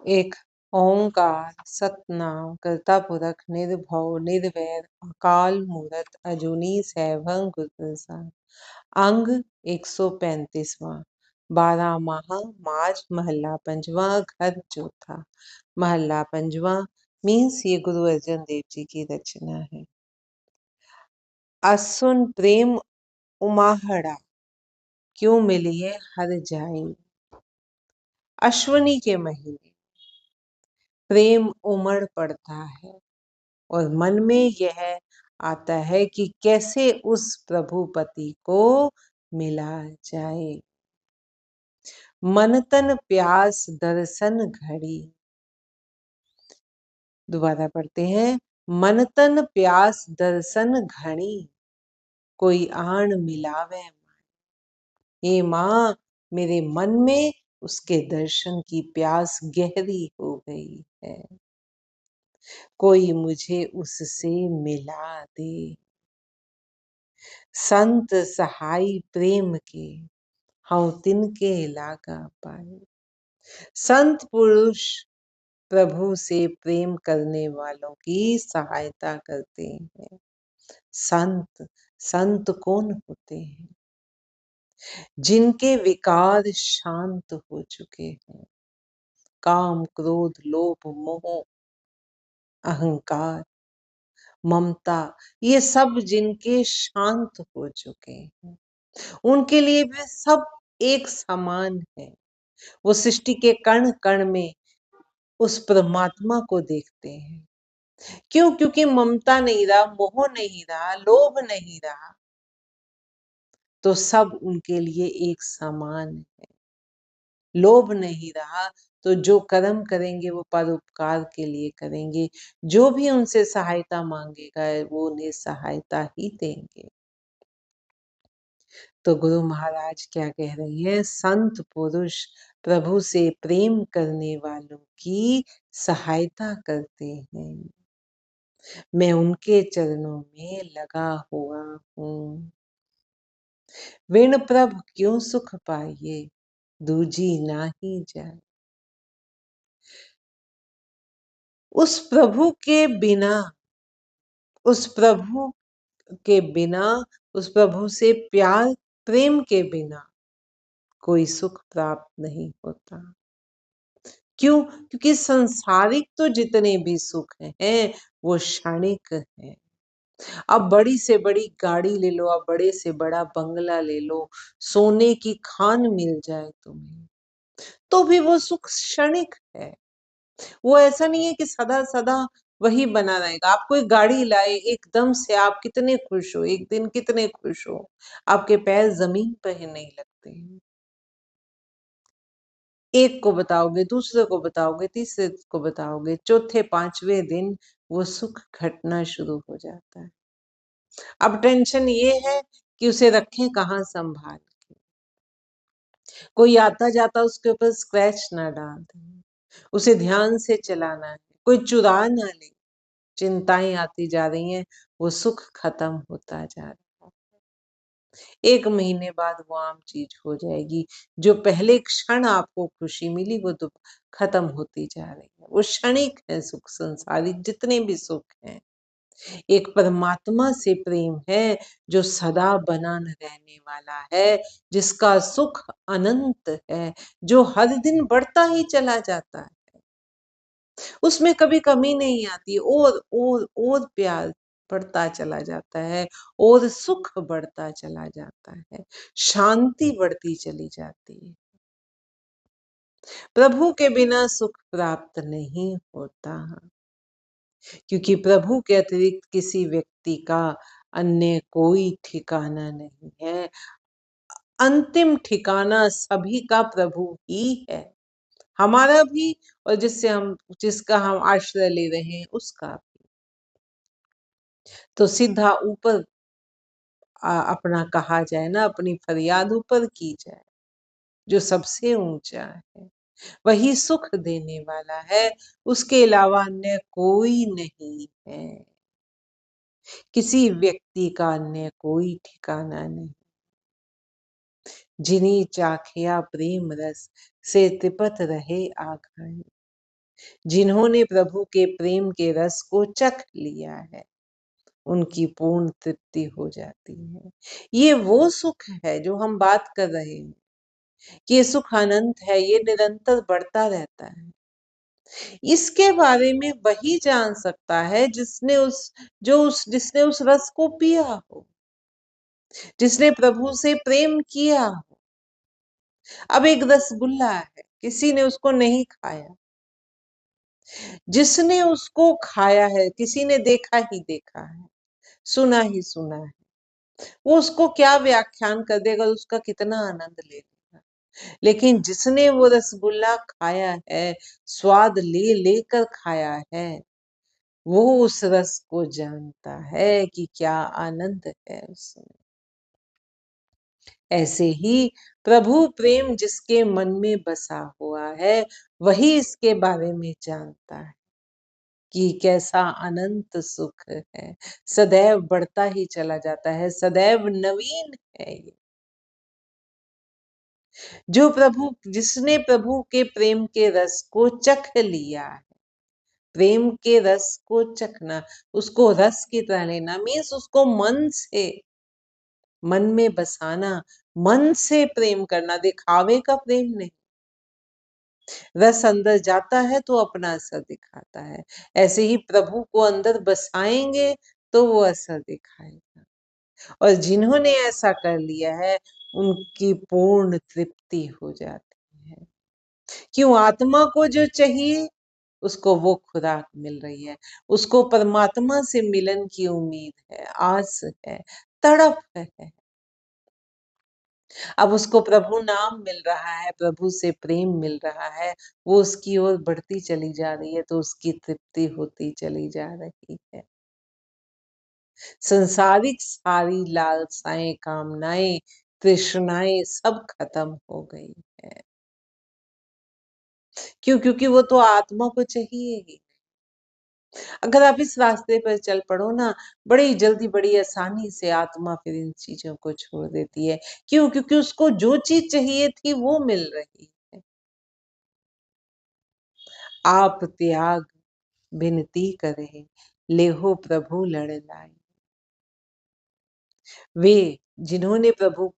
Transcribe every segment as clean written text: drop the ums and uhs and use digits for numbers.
एक ओंकार सतनाम करता पुरख निर्भव निर्वैर अकाल मूरत अजूनी सैभं गुर प्रसाद। अंग 135वां। 12 माह माज महला पंजवा घर चौथा। महला पंजवा मीन्स ये गुरु अर्जन देव जी की रचना है। असुन प्रेम उमाहड़ा क्यों मिलिए हर जाई। अश्वनी के महीने प्रेम उमड़ पड़ता है और मन में यह आता है कि कैसे उस प्रभुपति को मिला जाए। मन तन प्यास दर्शन घड़ी। दोबारा पढ़ते हैं। मन तन प्यास दर्शन घड़ी कोई आण मिलावे। ये माँ मेरे मन में उसके दर्शन की प्यास गहरी हो गई है। कोई मुझे उससे मिला दे। संत सहाय प्रेम के हऊँ तिनके लागा पाए। संत पुरुष प्रभु से प्रेम करने वालों की सहायता करते हैं। संत संत कौन होते हैं? जिनके विकार शांत हो चुके हैं। काम क्रोध लोभ मोह अहंकार ममता ये सब जिनके शांत हो चुके हैं, उनके लिए भी सब एक समान है। वो सृष्टि के कण कण में उस परमात्मा को देखते हैं। क्यों? क्योंकि ममता नहीं रहा, मोह नहीं रहा, लोभ नहीं रहा, तो सब उनके लिए एक समान है। लोभ नहीं रहा तो जो कर्म करेंगे वो परोपकार के लिए करेंगे। जो भी उनसे सहायता मांगेगा वो उन्हें सहायता ही देंगे। तो गुरु महाराज क्या कह रही है? संत पुरुष प्रभु से प्रेम करने वालों की सहायता करते हैं। मैं उनके चरणों में लगा हुआ हूँ। विण प्रभ क्यों सुख पाइए दूजी ना ही जाए। उस प्रभु के बिना, उस प्रभु के बिना, उस प्रभु से प्यार प्रेम के बिना कोई सुख प्राप्त नहीं होता। क्यों? क्योंकि संसारिक तो जितने भी सुख हैं वो क्षणिक हैं। अब बड़ी से बड़ी गाड़ी ले लो, अब बड़े से बड़ा बंगला ले लो, सोने की खान मिल जाए तुम्हें, तो भी वो सुख क्षणिक है। वो ऐसा नहीं है कि सदा सदा वही बना रहेगा। आप कोई गाड़ी लाए, एकदम से आप कितने खुश हो, एक दिन कितने खुश हो, आपके पैर जमीन पर ही नहीं लगते हैं। एक को बताओगे, दूसरे को बताओगे, तीसरे को बताओगे, चौथे पांचवें दिन वो सुख घटना शुरू हो जाता है। अब टेंशन ये है कि उसे रखें कहाँ संभाल के। कोई आता जाता उसके ऊपर स्क्रैच ना डाल दे, उसे ध्यान से चलाना है, कोई चुरा ना ले। चिंताएं आती जा रही हैं, वो सुख खत्म होता जा रहा है। 1 महीने बाद वो आम चीज हो जाएगी। जो पहले क्षण आपको खुशी मिली वो तो खत्म होती जा रही है। वो क्षणिक है सुख, संसारिक जितने भी सुख हैं। एक परमात्मा से प्रेम है जो सदा बना न रहने वाला है, जिसका सुख अनंत है, जो हर दिन बढ़ता ही चला जाता है। उसमें कभी कमी नहीं आती। और प्यार बढ़ता चला जाता है, और सुख बढ़ता चला जाता है, शांति बढ़ती चली जाती है। प्रभु के बिना सुख प्राप्त नहीं होता, क्योंकि प्रभु के अतिरिक्त किसी व्यक्ति का अन्य कोई ठिकाना नहीं है। अंतिम ठिकाना सभी का प्रभु ही है, हमारा भी और जिसका हम आश्रय ले रहे हैं उसका भी। तो सीधा ऊपर अपना कहा जाए ना, अपनी फरियाद ऊपर की जाए। जो सबसे ऊंचा है वही सुख देने वाला है, उसके अलावा अन्य कोई नहीं है। किसी व्यक्ति का अन्य कोई ठिकाना नहीं। जिन्हीं चाखिया प्रेम रस से तिपत रहे आघाई। जिन्होंने प्रभु के प्रेम के रस को चख लिया है, उनकी पूर्ण तृप्ति हो जाती है। ये वो सुख है जो हम बात कर रहे हैं कि ये सुख अनंत है, ये निरंतर बढ़ता रहता है। इसके बारे में वही जान सकता है जिसने उस रस को पिया हो, जिसने प्रभु से प्रेम किया हो। अब एक रसगुल्ला है, किसी ने उसको नहीं खाया, जिसने उसको खाया है किसी ने देखा ही देखा है, सुना ही सुना है, वो उसको क्या व्याख्यान कर देगा, उसका कितना आनंद ले लेगा। लेकिन जिसने वो रसगुल्ला खाया है, स्वाद ले लेकर खाया है, वो उस रस को जानता है कि क्या आनंद है उसमें। ऐसे ही प्रभु प्रेम जिसके मन में बसा हुआ है, वही इसके बारे में जानता है कि कैसा अनंत सुख है, सदैव बढ़ता ही चला जाता है, सदैव नवीन है ये। जिसने प्रभु के प्रेम के रस को चख लिया है, प्रेम के रस को चखना, उसको रस की तरह लेना मीन्स उसको मन में बसाना, मन से प्रेम करना, दिखावे का प्रेम नहीं। रस अंदर जाता है तो अपना असर दिखाता है, ऐसे ही प्रभु को अंदर बसाएंगे तो वो असर दिखाएगा। और जिन्होंने ऐसा कर लिया है, उनकी पूर्ण तृप्ति हो जाती है। क्यों? आत्मा को जो चाहिए उसको वो खुराक मिल रही है, उसको परमात्मा से मिलन की उम्मीद है, आस है, तड़प है। अब उसको प्रभु नाम मिल रहा है, प्रभु से प्रेम मिल रहा है, वो उसकी ओर बढ़ती चली जा रही है, तो उसकी तृप्ति होती चली जा रही है। संसारिक सारी लालसाएं, कामनाएं, तृष्णाएं सब खत्म हो गई है। क्यों? क्योंकि वो तो आत्मा को चाहिए ही। अगर आप इस रास्ते पर चल पड़ो ना, बड़ी जल्दी बड़ी आसानी से आत्मा फिर इन चीजों को छोड़ देती है। क्यों? क्योंकि उसको जो चीज चाहिए थी वो मिल रही है। आप त्याग विनती करे, लेहो प्रभु लड़ लाए। वे जिन्होंने प्रभु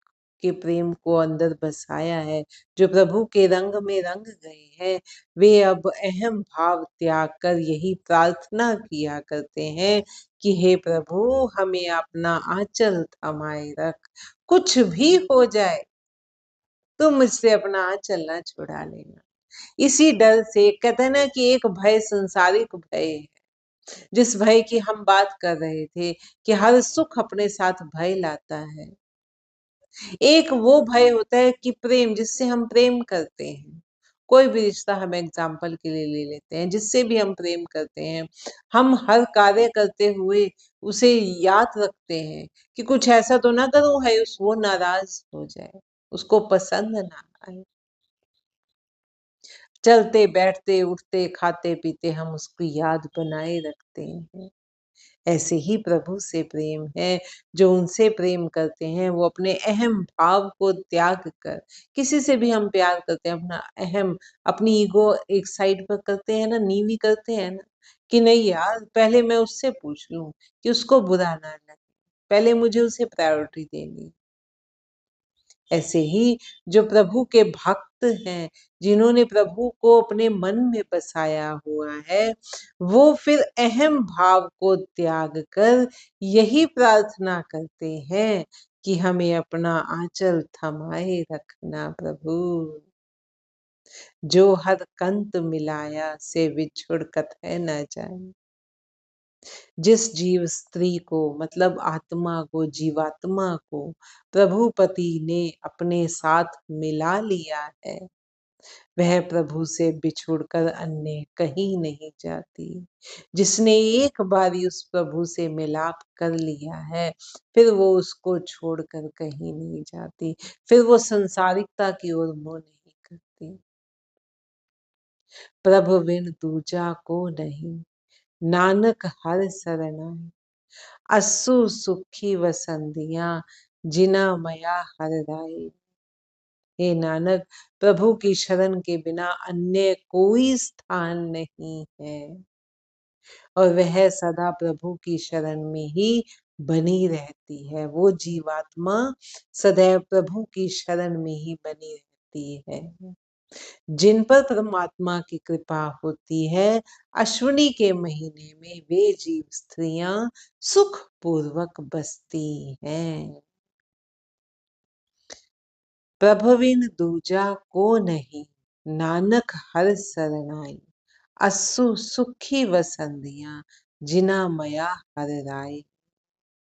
के प्रेम को अंदर बसाया है, जो प्रभु के रंग में रंग गए हैं, वे अब अहम भाव त्याग कर यही प्रार्थना किया करते हैं कि हे प्रभु, हमें अपना आंचल थमाए रख, कुछ भी हो जाए तो मुझसे अपना आंचल न छुड़ा लेना। इसी डर से कहते हैं ना कि एक भय संसारिक भय है, जिस भय की हम बात कर रहे थे कि हर सुख अपने साथ भय लाता है। एक वो भय होता है कि प्रेम, जिससे हम प्रेम करते हैं, कोई भी रिश्ता हम एग्जाम्पल के लिए ले लेते हैं, जिससे भी हम प्रेम करते हैं, हम हर कार्य करते हुए उसे याद रखते हैं कि कुछ ऐसा तो ना करूं है उस वो नाराज हो जाए, उसको पसंद ना आए। चलते बैठते उठते खाते पीते हम उसकी याद बनाए रखते हैं। ऐसे ही प्रभु से प्रेम है, जो उनसे प्रेम करते हैं वो अपने अहम भाव को त्याग कर, किसी से भी हम प्यार करते हैं, अपना अहम, अपनी ईगो एक साइड पर करते हैं ना, नीवी करते हैं ना, कि नहीं यार, पहले मैं उससे पूछ लूं कि उसको बुरा ना लगे, पहले मुझे उसे प्रायोरिटी देनी। ऐसे ही जो प्रभु के भक्त हैं, जिन्होंने प्रभु को अपने मन में बसाया हुआ है, वो फिर अहम भाव को त्याग कर यही प्रार्थना करते हैं कि हमें अपना आंचल थमाए रखना प्रभु, जो हर कंत मिलाया से विछुड़ कतै न जाए। जिस जीव स्त्री को, मतलब आत्मा को, जीवात्मा को प्रभुपति ने अपने साथ मिला लिया है, वह प्रभु से बिछुड़कर अन्य कहीं नहीं जाती। जिसने एक बारी उस प्रभु से मिलाप कर लिया है, फिर वो उसको छोड़कर कहीं नहीं जाती, फिर वो संसारिकता की ओर मुंह नहीं करती। प्रभु बिन दूजा को नहीं, नानक हर सरनाई, असु सुखी वसंदिया, जिना मया हर राई। हे नानक, प्रभु की शरण के बिना अन्य कोई स्थान नहीं है और वह सदा प्रभु की शरण में ही बनी रहती है। वो जीवात्मा सदैव प्रभु की शरण में ही बनी रहती है। जिन पर परमात्मा की कृपा होती है, अश्विनी के महीने में वे जीव स्त्रियां सुख पूर्वक बसती हैं। प्रभुविन दूजा को नहीं, नानक हर सरनाई। असु सुखी वसंदियां, जिना मया हर राय।